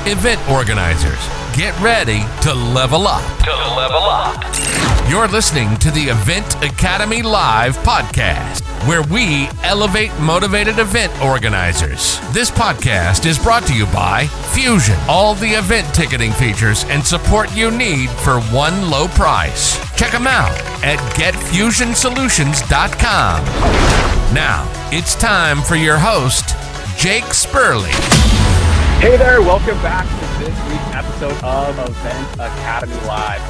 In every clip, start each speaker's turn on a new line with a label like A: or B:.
A: Event organizers, get ready to level up. You're listening to the Event Academy Live podcast, where we elevate motivated event organizers. This podcast is brought to you by Fusion, all the event ticketing features and support you need for one low price. Check them out at getfusionsolutions.com. Now, it's time for your host, Jake Spurley.
B: Hey there, welcome back to this week's episode of Event Academy Live.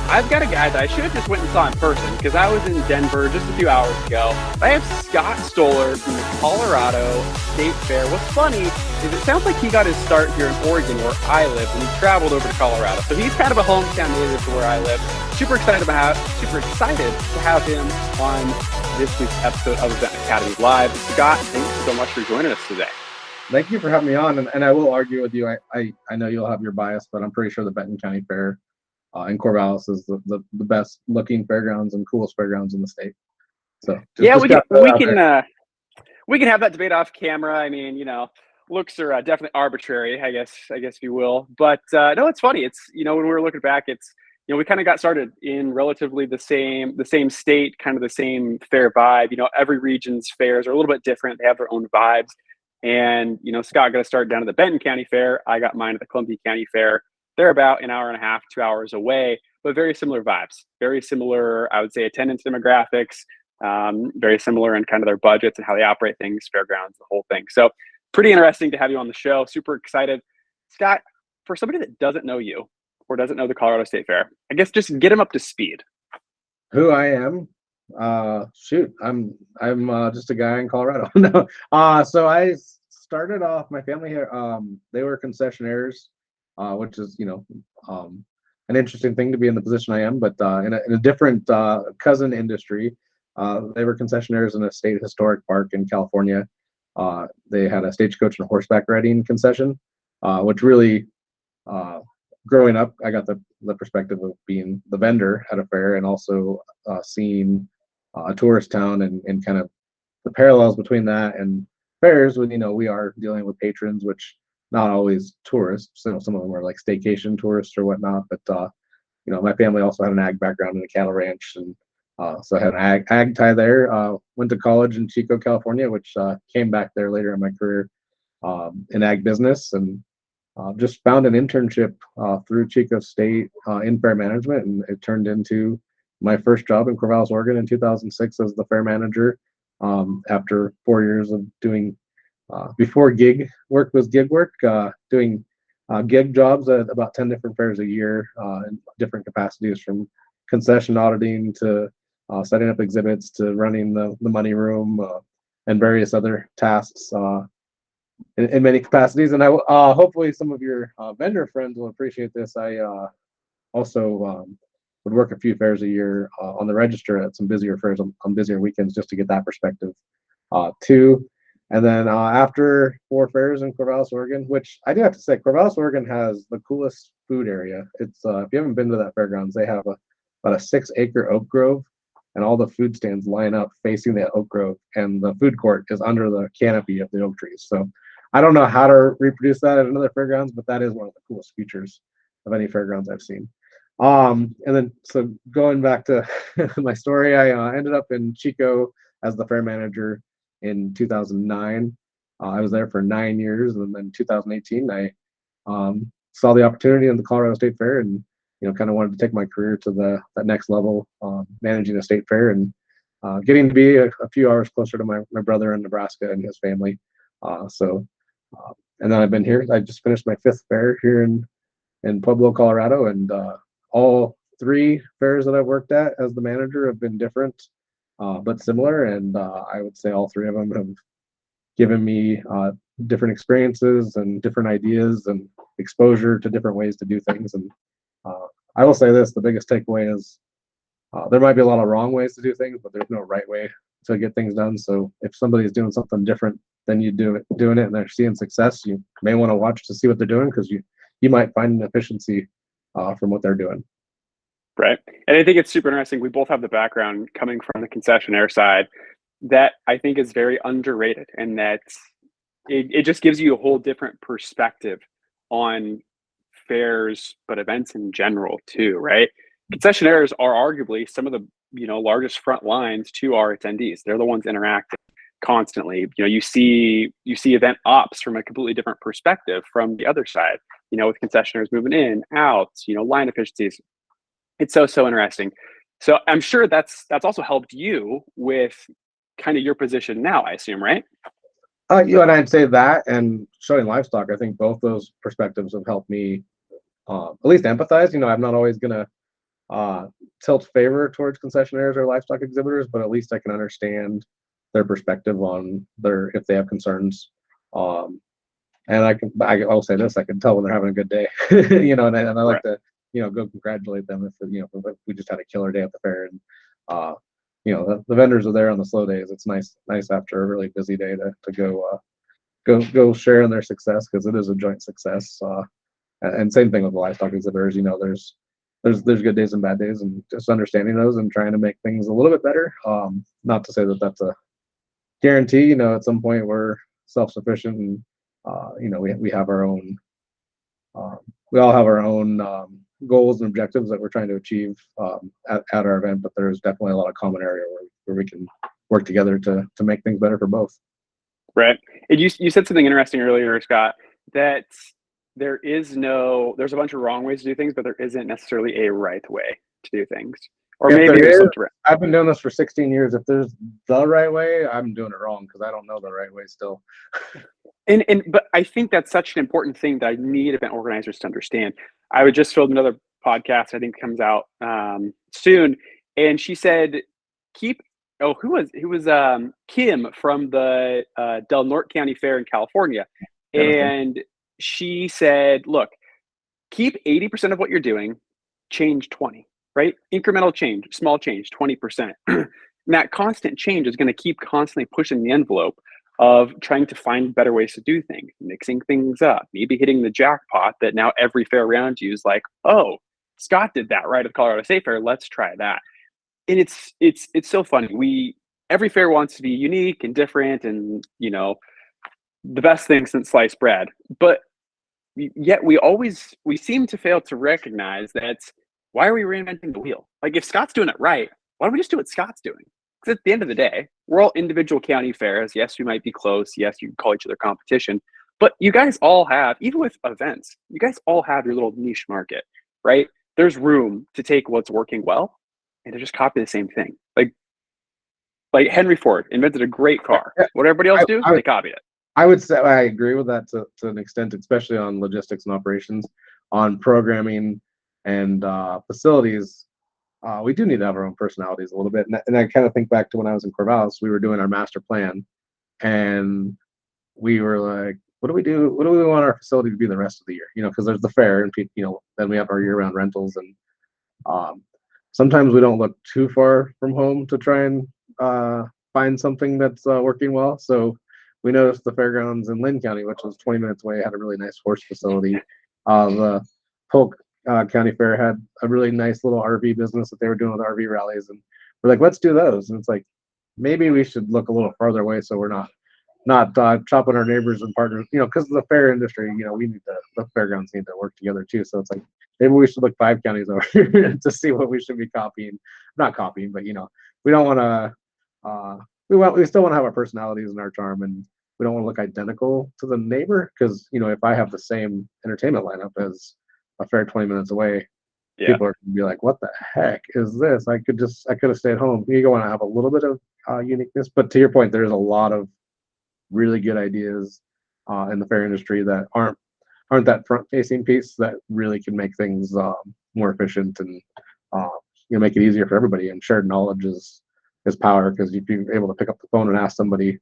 B: I've got a guy that I should have just went and saw in person because I was in Denver just a few hours ago. I have Scott Stoller from the Colorado State Fair. What's funny is it sounds like he got his start here in Oregon where I live and he traveled over to Colorado. So he's kind of a hometown native to where I live. Super excited to have him on this week's episode of Event Academy Live. Scott, thanks so much for joining us today.
C: Thank you for having me on, and I will argue with you. I know you'll have your bias, but I'm pretty sure the Benton County Fair in Corvallis is the best looking fairgrounds and coolest fairgrounds in the state. So
B: we can have that debate off camera. I mean, looks are definitely arbitrary, I guess if you will. But no, it's funny. It's when we were looking back, it's we kind of got started in relatively the same state, kind of the same fair vibe. Every region's fairs are a little bit different. They have their own vibes. And, Scott got to start down at the Benton County Fair. I got mine at the Columbia County Fair. They're about an hour and a half, 2 hours away, but very similar vibes, very similar, I would say, attendance demographics, very similar in kind of their budgets and how they operate things, fairgrounds, the whole thing. So pretty interesting to have you on the show. Super excited. Scott, for somebody that doesn't know you or doesn't know the Colorado State Fair, I guess just get them up to speed.
C: Who I am? I'm just a guy in Colorado. No. So I started off my family here. They were concessionaires, which is an interesting thing to be in the position I am, but in a different cousin industry. They were concessionaires in a state historic park in California. They had a stagecoach and horseback riding concession, which really growing up, I got the perspective of being the vendor at a fair and also seeing a tourist town and kind of the parallels between that and fairs when we are dealing with patrons, which not always tourists. So some of them are like staycation tourists or whatnot. But my family also had an ag background in a cattle ranch, and so I had an ag tie there. Went to college in Chico, California, which came back there later in my career in ag business, and just found an internship through Chico State in fair management, and it turned into my first job in Corvallis, Oregon in 2006 as the fair manager after 4 years of doing, before gig work was gig work, doing gig jobs at about 10 different fairs a year in different capacities, from concession auditing to setting up exhibits to running the money room and various other tasks in many capacities. And I hopefully some of your vendor friends will appreciate this. I also would work a few fairs a year on the register at some busier fairs on busier weekends, just to get that perspective too. And then after 4 fairs in Corvallis, Oregon, which I do have to say, Corvallis, Oregon has the coolest food area. It's if you haven't been to that fairgrounds, they have about a 6-acre oak grove, and all the food stands line up facing that oak grove, and the food court is under the canopy of the oak trees. So I don't know how to reproduce that at another fairgrounds, but that is one of the coolest features of any fairgrounds I've seen. And then, so going back to my story, I ended up in Chico as the fair manager in 2009. I was there for 9 years, and then in 2018, I saw the opportunity in the Colorado State Fair, and kind of wanted to take my career to that next level, managing a state fair and getting to be a few hours closer to my brother in Nebraska and his family. And then I've been here. I just finished my 5th fair here in Pueblo, Colorado, and all 3 fairs that I've worked at as the manager have been different, but similar. And I would say all 3 of them have given me different experiences and different ideas and exposure to different ways to do things. And I will say this, the biggest takeaway is there might be a lot of wrong ways to do things, but there's no right way to get things done. So if somebody's doing something different than you doing it and they're seeing success, you may want to watch to see what they're doing, because you might find an efficiency from what they're doing.
B: Right. And I think it's super interesting. We both have the background coming from the concessionaire side that I think is very underrated, and that it just gives you a whole different perspective on fairs, but events in general too, right? Concessionaires are arguably some of the largest front lines to our attendees. They're the ones interacting constantly. You see event ops from a completely different perspective from the other side. With concessionaires moving in, out, line efficiencies. It's so interesting. So I'm sure that's also helped you with kind of your position now, I assume, right?
C: And I'd say that and showing livestock, I think both those perspectives have helped me at least empathize. I'm not always gonna tilt favor towards concessionaires or livestock exhibitors, but at least I can understand their perspective on if they have concerns. And I'll say this, I can tell when they're having a good day, and I like to, go congratulate them if we just had a killer day at the fair, and the vendors are there on the slow days. It's nice after a really busy day to go share in their success, because it is a joint success. And same thing with the livestock exhibitors. There's good days and bad days, and just understanding those and trying to make things a little bit better. Not to say that that's a guarantee. At some point we're self-sufficient, and we have our own. We all have our own goals and objectives that we're trying to achieve at our event, but there's definitely a lot of common area where we can work together to make things better for both.
B: Right. And you said something interesting earlier, Scott, that there's a bunch of wrong ways to do things, but there isn't necessarily a right way to do things. Or
C: if
B: maybe
C: there is, I've been doing this for 16 years. If there's the right way, I'm doing it wrong because I don't know the right way still.
B: But I think that's such an important thing that I need event organizers to understand. I would just filmed another podcast, I think comes out soon, and she said, who was Kim from the Del Norte County Fair in California, and she said, look, keep 80% of what you're doing, change 20, right? Incremental change, small change, 20%. And that constant change is going to keep constantly pushing the envelope of trying to find better ways to do things, mixing things up, maybe hitting the jackpot that now every fair around you is like, oh, Scott did that right at Colorado State Fair, let's try that. And it's so funny. Every fair wants to be unique and different and, the best thing since sliced bread. But yet we seem to fail to recognize that why are we reinventing the wheel? Like, if Scott's doing it right, why don't we just do what Scott's doing? Because at the end of the day, we're all individual county fairs. Yes, we might be close. Yes, you can call each other competition. But you guys all have, even with events, you guys all have your little niche market, right? There's room to take what's working well and to just copy the same thing. Like Henry Ford invented a great car. What everybody else do? They copied it.
C: I would say I agree with that to an extent, especially on logistics and operations, on programming and facilities. We do need to have our own personalities a little bit. And I kind of think back to when I was in Corvallis, we were doing our master plan, and we were like, what do we do? What do we want our facility to be the rest of the year? Because there's the fair, and then we have our year-round rentals, and sometimes we don't look too far from home to try and find something that's working well. So we noticed the fairgrounds in Lynn County, which was 20 minutes away, had a really nice horse facility. The Polk County Fair had a really nice little RV business that they were doing with RV rallies, and we're like, let's do those. And it's like, maybe we should look a little farther away so we're not chopping our neighbors and partners, because the fair industry, we need the fairgrounds need to work together too. So it's like, maybe we should look 5 counties over to see what we should be copying. Not copying, but we don't want to. We still want to have our personalities and our charm, and we don't want to look identical to the neighbor, because if I have the same entertainment lineup as a fair 20 minutes away, people are gonna be like, what the heck is this? I could have stayed home. You want to have a little bit of uniqueness, but to your point, there's a lot of really good ideas in the fair industry that aren't that front facing piece that really can make things more efficient and make it easier for everybody. And shared knowledge is power, because if you're able to pick up the phone and ask somebody,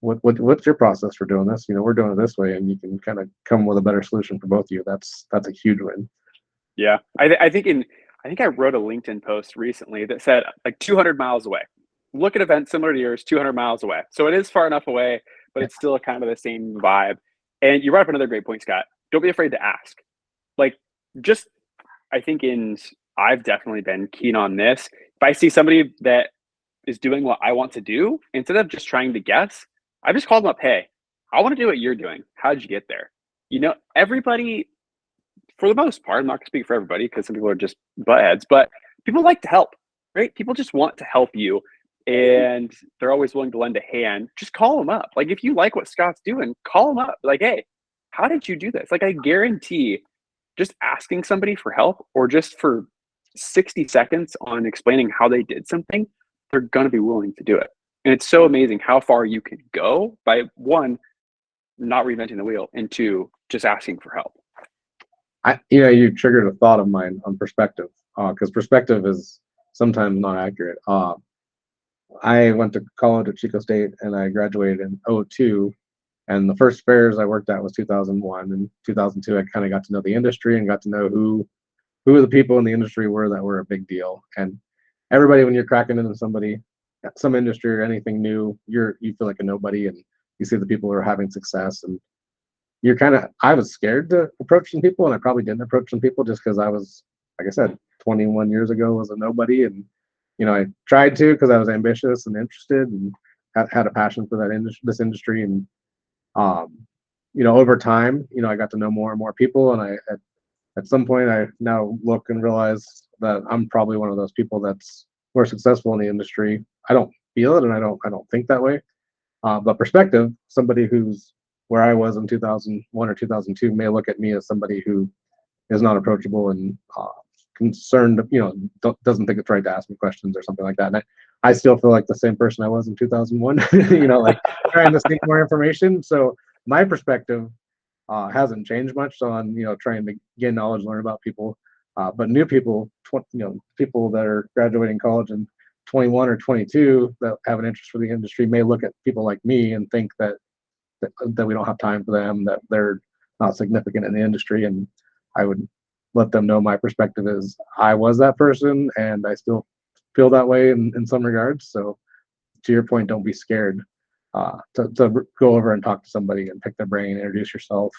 C: what's your process for doing this? We're doing it this way, and you can kind of come with a better solution for both of you. That's a huge win.
B: Yeah, I think I wrote a LinkedIn post recently that said, like, 200 miles away. Look at events similar to yours, 200 miles away. So it is far enough away, but it's still kind of the same vibe. And you brought up another great point, Scott. Don't be afraid to ask. I've definitely been keen on this. If I see somebody that is doing what I want to do, instead of just trying to guess, I just called them up. Hey, I want to do what you're doing. How did you get there? everybody, for the most part, I'm not going to speak for everybody because some people are just buttheads, but people like to help, right? People just want to help you, and they're always willing to lend a hand. Just call them up. Like, if you like what Scott's doing, call them up. Like, hey, how did you do this? Like, I guarantee just asking somebody for help or just for 60 seconds on explaining how they did something, they're going to be willing to do it. And it's so amazing how far you can go by, one, not reinventing the wheel, and two, just asking for help.
C: You triggered a thought of mine on perspective, because perspective is sometimes not accurate. I went to college at Chico State and I graduated in 2002. And the first fairs I worked at was 2001. And 2002, I kind of got to know the industry and got to know who the people in the industry were that were a big deal. And everybody, when you're cracking into some industry or anything new, you feel like a nobody, and you see the people who are having success, and I was scared to approach some people, and I probably didn't approach some people just because I was, like I said, 21 years ago was a nobody. And, I tried to, because I was ambitious and interested and had a passion for this industry. And, over time, I got to know more and more people. And at some point, I now look and realize that I'm probably one of those people that's more successful in the industry. I don't feel it, and I don't think that way. But perspective, somebody who's where I was in 2001 or 2002 may look at me as somebody who is not approachable and concerned, doesn't think it's right to ask me questions or something like that. And I still feel like the same person I was in 2001, like trying to seek more information. So my perspective hasn't changed much on, trying to gain knowledge, learn about people. But new people, people that are graduating college and 21 or 22 that have an interest for the industry may look at people like me and think that we don't have time for them, that they're not significant in the industry. And I would let them know my perspective is I was that person, and I still feel that way in some regards. So to your point, don't be scared to go over and talk to somebody and pick their brain, introduce yourself,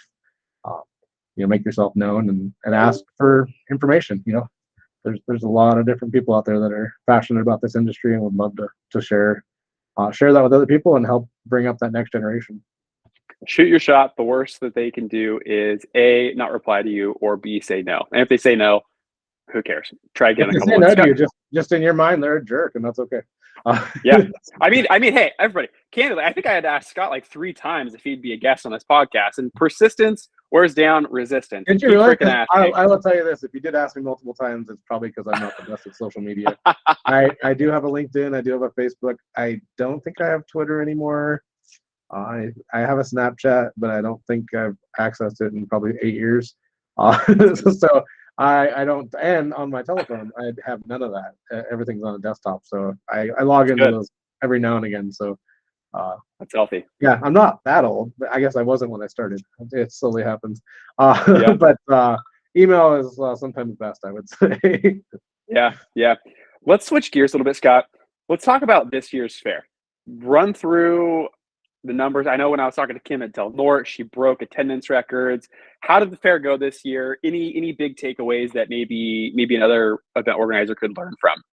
C: make yourself known, and ask for information. There's a lot of different people out there that are passionate about this industry and would love to share that with other people and help bring up that next generation.
B: Shoot your shot. The worst that they can do is A, not reply to you, or B, say no. And if they say no, who cares? Try again.
C: If they say no to you, just in your mind, they're a jerk, and that's okay.
B: Yeah. I mean, hey, everybody, candidly, I think I had to ask Scott like 3 times if he'd be a guest on this podcast. And persistence wears down resistance.
C: Did you really? I will tell you this: if you did ask me multiple times, it's probably because I'm not the best at social media. I do have a LinkedIn. I do have a Facebook. I don't think I have Twitter anymore. I have a Snapchat, but I don't think I've accessed it in probably 8 years. So I don't, and on my telephone, I have none of that. Everything's on a desktop. So I log into those every now and again. So
B: that's healthy.
C: Yeah, I'm not that old, but I guess I wasn't when I started. It slowly happens. But email is sometimes best, I would say.
B: Yeah. Let's switch gears a little bit, Scott. Let's talk about this year's fair. Run through the numbers. I know when I was talking to Kim at Del Norte, she broke attendance records. How did the fair go this year? Any big takeaways that maybe another event organizer could learn from?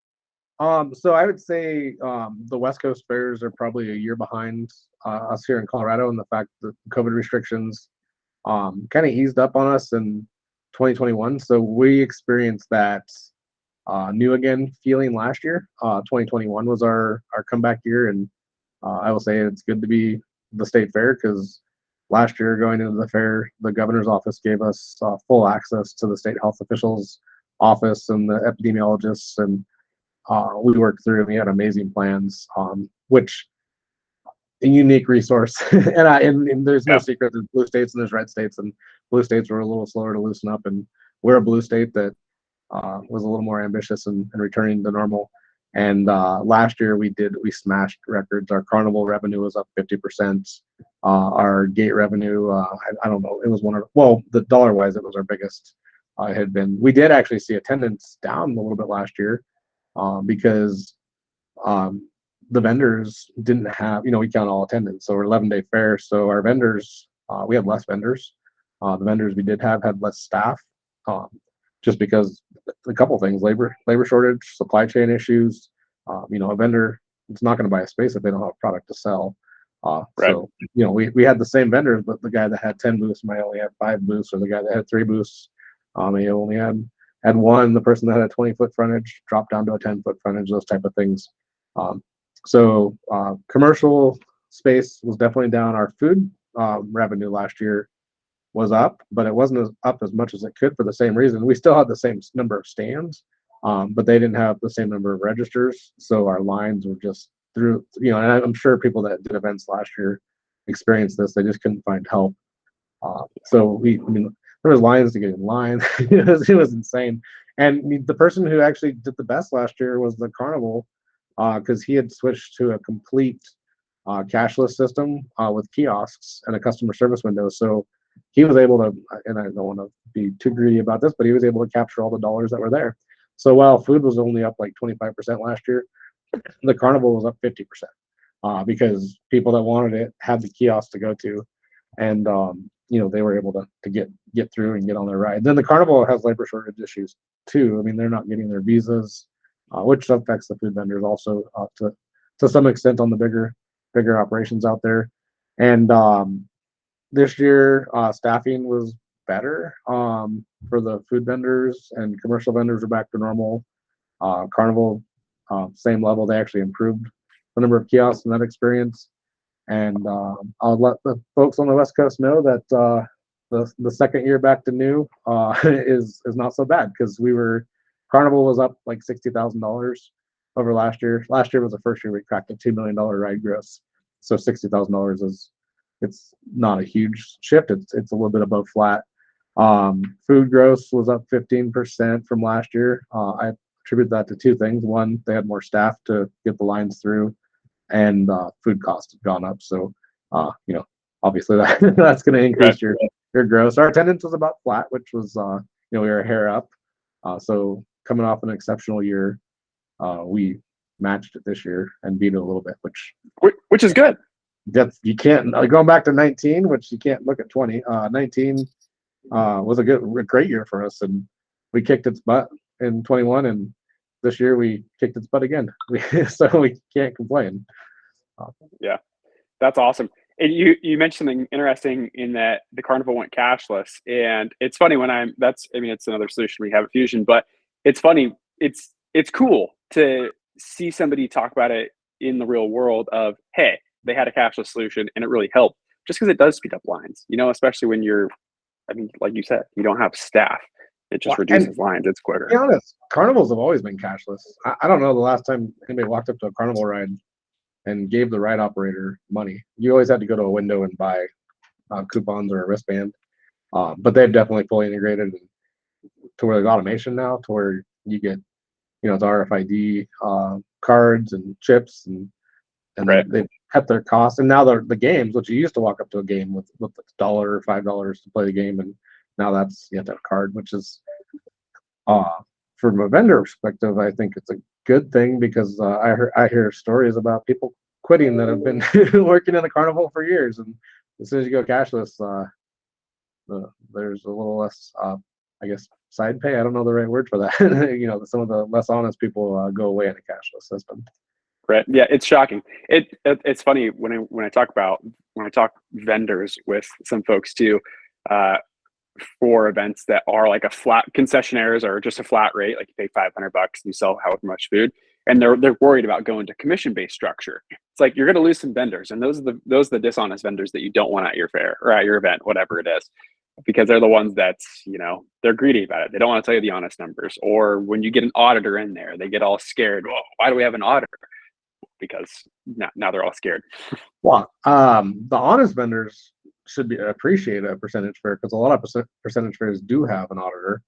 C: So I would say the West Coast fairs are probably a year behind us here in Colorado, and the fact that COVID restrictions kind of eased up on us in 2021. So we experienced that new again feeling last year. 2021 was our comeback year, and I will say it's good to be the state fair, because last year going into the fair, the governor's office gave us full access to the state health officials' office and the epidemiologists, and we worked through, and we had amazing plans, which a unique resource. and there's no secret, there's blue states and there's red states, and blue states were a little slower to loosen up, and we're a blue state that was a little more ambitious and returning to normal. And last year we smashed records. Our carnival revenue was up 50%. Our gate revenue, I don't know, it was the dollar wise, it was our biggest it had been. We did actually see attendance down a little bit last year because the vendors didn't have, we count all attendance. So we're 11-day fair. So our vendors, we had less vendors. The vendors we did have had less staff. Just because a couple things, labor shortage, supply chain issues. A vendor is not going to buy a space if they don't have a product to sell. So, we had the same vendors, but the guy that had 10 booths might only have 5 booths, or the guy that had 3 booths, he only had one. The person that had a 20-foot frontage dropped down to a 10-foot frontage, those type of things. So commercial space was definitely down. Our food revenue last year was up, but it wasn't up as much as it could for the same reason. We still had the same number of stands, but they didn't have the same number of registers. So our lines were just through, and I'm sure people that did events last year experienced this. They just couldn't find help. So there was lines to get in line. It was insane. And the person who actually did the best last year was the carnival, because he had switched to a complete cashless system with kiosks and a customer service window. So he was able to, and I don't want to be too greedy about this, but he was able to capture all the dollars that were there. So while food was only up like 25% last year, the carnival was up 50%, because people that wanted it had the kiosks to go to, and they were able to get through and get on their ride. Then the carnival has labor shortage issues too. I mean, they're not getting their visas, which affects the food vendors also to some extent on the bigger operations out there. And this year, staffing was better for the food vendors, and commercial vendors are back to normal. Carnival, same level. They actually improved the number of kiosks in that experience. And I'll let the folks on the West Coast know that the second year back to new is not so bad, because Carnival was up like $60,000 over last year. Last year was the first year we cracked a $2 million ride gross. So $60,000 it's not a huge shift. It's a little bit above flat. Food gross was up 15% from last year. I attribute that to 2 things. One, they had more staff to get the lines through, and food costs have gone up. So, obviously that's going to increase your gross. Our attendance was about flat, which was, we were a hair up. So coming off an exceptional year, we matched it this year and beat it a little bit,
B: which is good.
C: You can't, going back to 19, which you can't look at 20. 19 was a great year for us, and we kicked its butt in 21, and this year we kicked its butt again. So we can't complain.
B: Yeah, that's awesome. And you mentioned something interesting in that the carnival went cashless, and it's funny it's another solution we have at Fusion, but it's funny. It's cool to see somebody talk about it in the real world of, hey, they had a cashless solution and it really helped, just because it does speed up lines, especially when like you said, you don't have staff. It just reduces lines. It's quicker.
C: To be honest, carnivals have always been cashless. I don't know the last time anybody walked up to a carnival ride and gave the ride operator money. You always had to go to a window and buy coupons or a wristband. But they've definitely fully integrated to where there's automation now, to where you get, it's RFID cards and chips, and
B: right.
C: they've cut their costs. And now the games, which you used to walk up to a game with $1 or $5 to play the game, and now you have to have a card, which is from a vendor perspective, I think it's a good thing, because I hear stories about people quitting that have been working in the carnival for years, and as soon as you go cashless, there's a little less, I guess, side pay. I don't know the right word for that. Some of the less honest people go away in a cashless system.
B: Right. Yeah, it's shocking. It's funny when I talk vendors with some folks too, for events that are like a flat, concessionaires or just a flat rate, like you pay $500 and you sell however much food, and they're worried about going to commission-based structure. It's like you're going to lose some vendors, and those are the dishonest vendors that you don't want at your fair or at your event, whatever it is, because they're the ones that's, they're greedy about it. They don't want to tell you the honest numbers. Or when you get an auditor in there, they get all scared. Whoa, why do we have an auditor? Because now they're all scared.
C: Well, the honest vendors should appreciate a percentage fare, because a lot of percentage fares do have an auditor,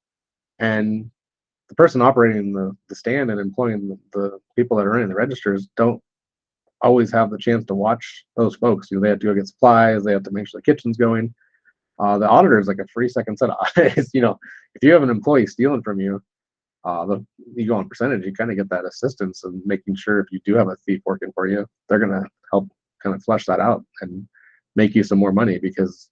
C: and the person operating the stand and employing the people that are running the registers don't always have the chance to watch those folks. They have to go get supplies, they have to make sure the kitchen's going. The auditor is like a free second set of eyes. If you have an employee stealing from you, you go on percentage, you kind of get that assistance and making sure if you do have a thief working for you, they're going to help kind of flush that out and make you some more money. Because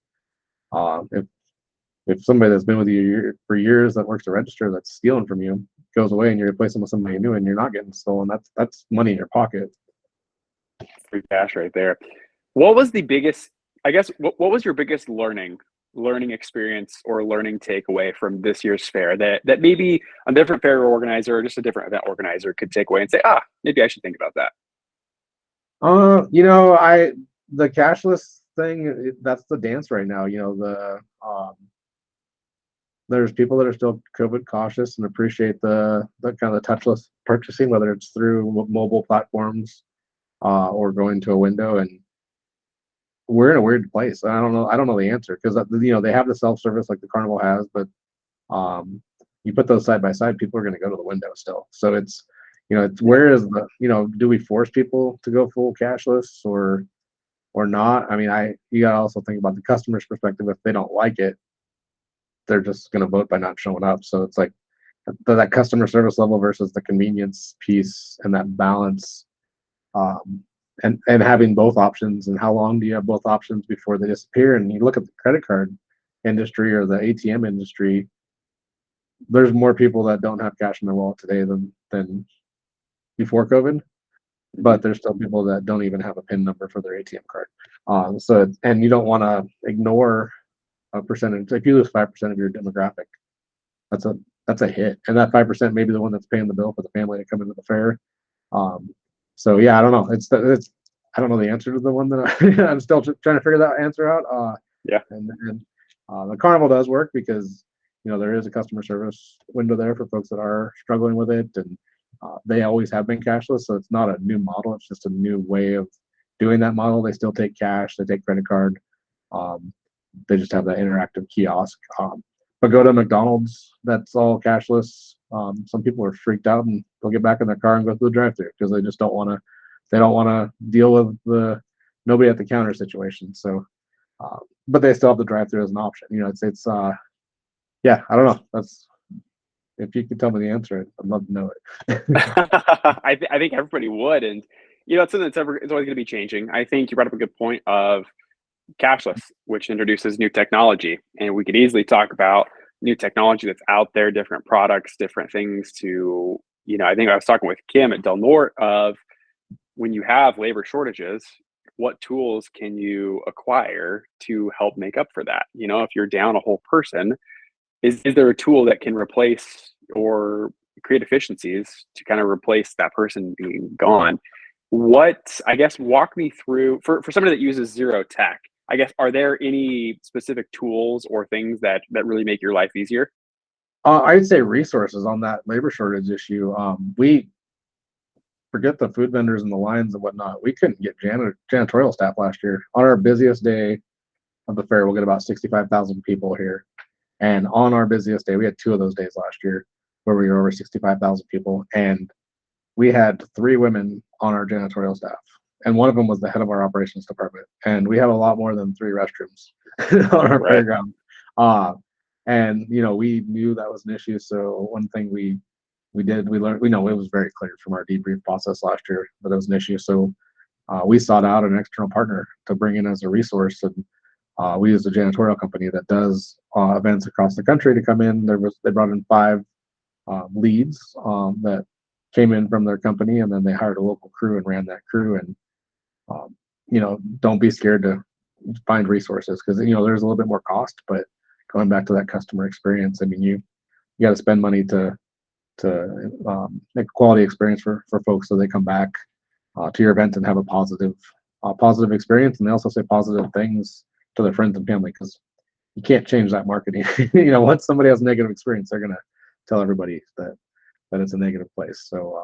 C: if somebody that's been with you for years that works to register that's stealing from you goes away and you're replacing with somebody new and you're not getting stolen, that's money in your pocket.
B: Free cash right there. What was the biggest, I guess, what was your biggest learning experience or learning takeaway from this year's fair that maybe a different fair organizer or just a different event organizer could take away and say, maybe I should think about that?
C: You know, the cashless thing, that's the dance right now. You know, there's people that are still COVID cautious and appreciate the kind of the touchless purchasing, whether it's through mobile platforms or going to a window. And we're in a weird place. I don't know the answer because you know they have the self service like the carnival has, but you put those side by side, people are going to go to the window still. So it's you know it's where is the you know do we force people to go full cashless or not? I mean, you got to also think about the customer's perspective. If they don't like it, they're just going to vote by not showing up. So it's like that customer service level versus the convenience piece and that balance, and having both options. And how long do you have both options before they disappear? And you look at the credit card industry or the ATM industry, there's more people that don't have cash in their wallet today than before COVID. But there's still people that don't even have a PIN number for their ATM card. And you don't want to ignore a percentage. If you lose 5% of your demographic, that's a hit, and that 5% may be the one that's paying the bill for the family to come into the fair. So yeah, I don't know. I don't know the answer to the one that I'm still trying to figure that answer out.
B: Yeah,
C: and the carnival does work because you know there is a customer service window there for folks that are struggling with it, and they always have been cashless, so it's not a new model. It's just a new way of doing that model. They still take cash, they take credit card. They just have that interactive kiosk. But go to McDonald's, that's all cashless. Some people are freaked out and they'll get back in their car and go through the drive-thru because they just don't want to. They don't want to deal with the nobody at the counter situation. So, but they still have the drive-thru as an option. You know, it's yeah. I don't know. That's if you could tell me the answer, I'd love to know it.
B: I think everybody would, and you know, it's something it's always going to be changing. I think you brought up a good point of cashless, which introduces new technology, and we could easily talk about new technology that's out there, different products, different things to, you know, I think I was talking with Kim at Del Norte of when you have labor shortages, what tools can you acquire to help make up for that? You know, if you're down a whole person, is there a tool that can replace or create efficiencies to kind of replace that person being gone? What, I guess, walk me through for somebody that uses zero tech, I guess, are there any specific tools or things that really make your life easier?
C: I'd say resources on that labor shortage issue. We forget the food vendors and the lines and whatnot. We couldn't get janitorial staff last year. On our busiest day of the fair, we'll get about 65,000 people here. And on our busiest day, we had 2 of those days last year where we were over 65,000 people. And we had 3 women on our janitorial staff. And one of them was the head of our operations department. And we have a lot more than 3 restrooms on our fairground. And, you know, we knew that was an issue. So one thing we learned, we know it was very clear from our debrief process last year that it was an issue. So we sought out an external partner to bring in as a resource. And we used a janitorial company that does events across the country to come in. They brought in 5 leads that came in from their company, and then they hired a local crew and ran that crew. And you know, don't be scared to find resources because you know there's a little bit more cost, but going back to that customer experience, I mean, you got to spend money to make a quality experience for folks so they come back to your event and have a positive experience, and they also say positive things to their friends and family because you can't change that marketing. You know, once somebody has a negative experience, they're gonna tell everybody that it's a negative place. So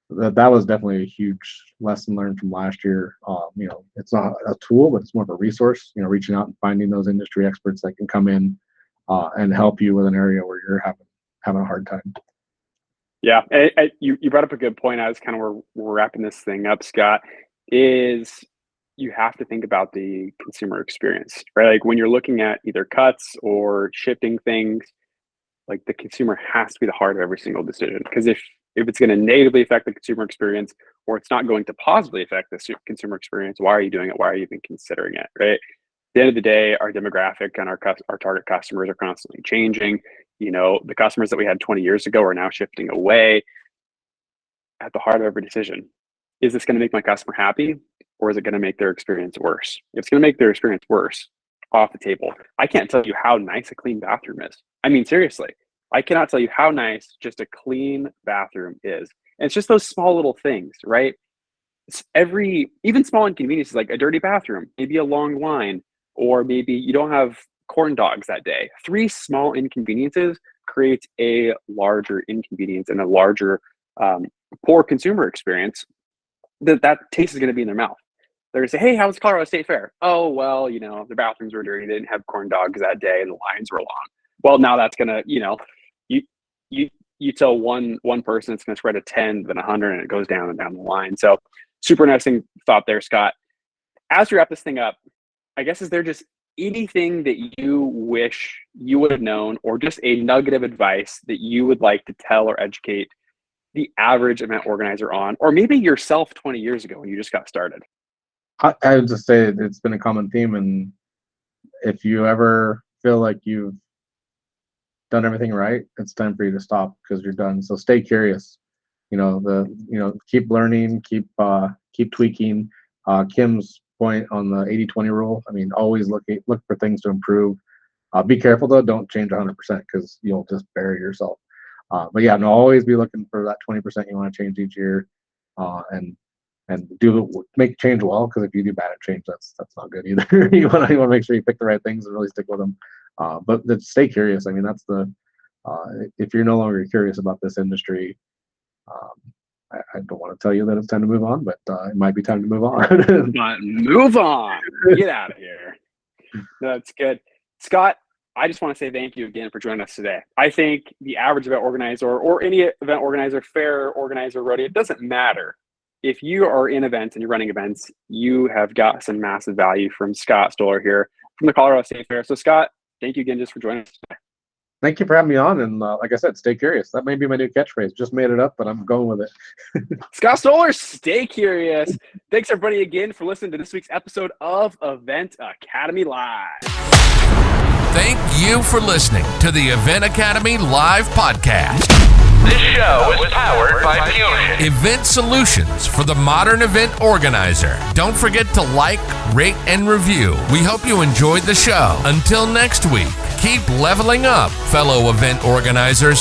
C: that was definitely a huge lesson learned from last year. You know, it's not a tool, but it's more of a resource. You know, reaching out and finding those industry experts that can come in and help you with an area where you're having a hard time.
B: Yeah, you brought up a good point. I was kind of where we're wrapping this thing up, Scott, is you have to think about the consumer experience, right? Like when you're looking at either cuts or shifting things, like the consumer has to be the heart of every single decision. Because if it's going to negatively affect the consumer experience or it's not going to positively affect the consumer experience, why are you doing it? Why are you even considering it, right? At the end of the day, our demographic and our target customers are constantly changing. You know, the customers that we had 20 years ago are now shifting away. At the heart of every decision is this going to make my customer happy, or is it going to make their experience worse? If it's going to make their experience worse, off the table. I can't tell you how nice a clean bathroom is. I mean, seriously, I cannot tell you how nice just a clean bathroom is. And it's just those small little things, right? It's even small inconveniences like a dirty bathroom, maybe a long line, or maybe you don't have corn dogs that day. 3 small inconveniences creates a larger inconvenience and a larger poor consumer experience that taste is going to be in their mouth. They're going to say, hey, how was Colorado State Fair? Oh, well, the bathrooms were dirty. They didn't have corn dogs that day and the lines were long. Well, now that's going to, you tell one person it's going to spread to 10, then 100, and it goes down and down the line. So super interesting thought there, Scott. As we wrap this thing up, I guess, is there just anything that you wish you would have known, or just a nugget of advice that you would like to tell or educate the average event organizer on, or maybe yourself 20 years ago when you just got started?
C: I would just say it's been a common theme, and if you ever feel like you've done everything right, it's time for you to stop because you're done. So stay curious. Keep learning, keep tweaking. Kim's point on the 80-20 rule. I mean, always look for things to improve. Be careful though; don't change 100% because you'll just bury yourself. But yeah, always be looking for that 20% you want to change each year, and make change well, because if you do bad at change, that's not good either. you want to make sure you pick the right things and really stick with them. But stay curious. I mean, that's if you're no longer curious about this industry, I don't want to tell you that it's time to move on, but it might be time to move on.
B: But move on. Get out of here. That's good. Scott, I just want to say thank you again for joining us today. I think the average event organizer, or any event organizer, fair organizer, rodeo, it doesn't matter. If you are in events and you're running events, you have got some massive value from Scott Stoller here from the Colorado State Fair. So Scott, thank you again just for joining us today.
C: Thank you for having me on. And like I said, stay curious. That may be my new catchphrase. Just made it up, but I'm going with it.
B: Scott Stoller, stay curious. Thanks everybody again for listening to this week's episode of Event Academy Live.
A: Thank you for listening to the Event Academy Live podcast.
D: This show is powered by Fusion.
A: Event solutions for the modern event organizer. Don't forget to like, rate, and review. We hope you enjoyed the show. Until next week, keep leveling up, fellow event organizers.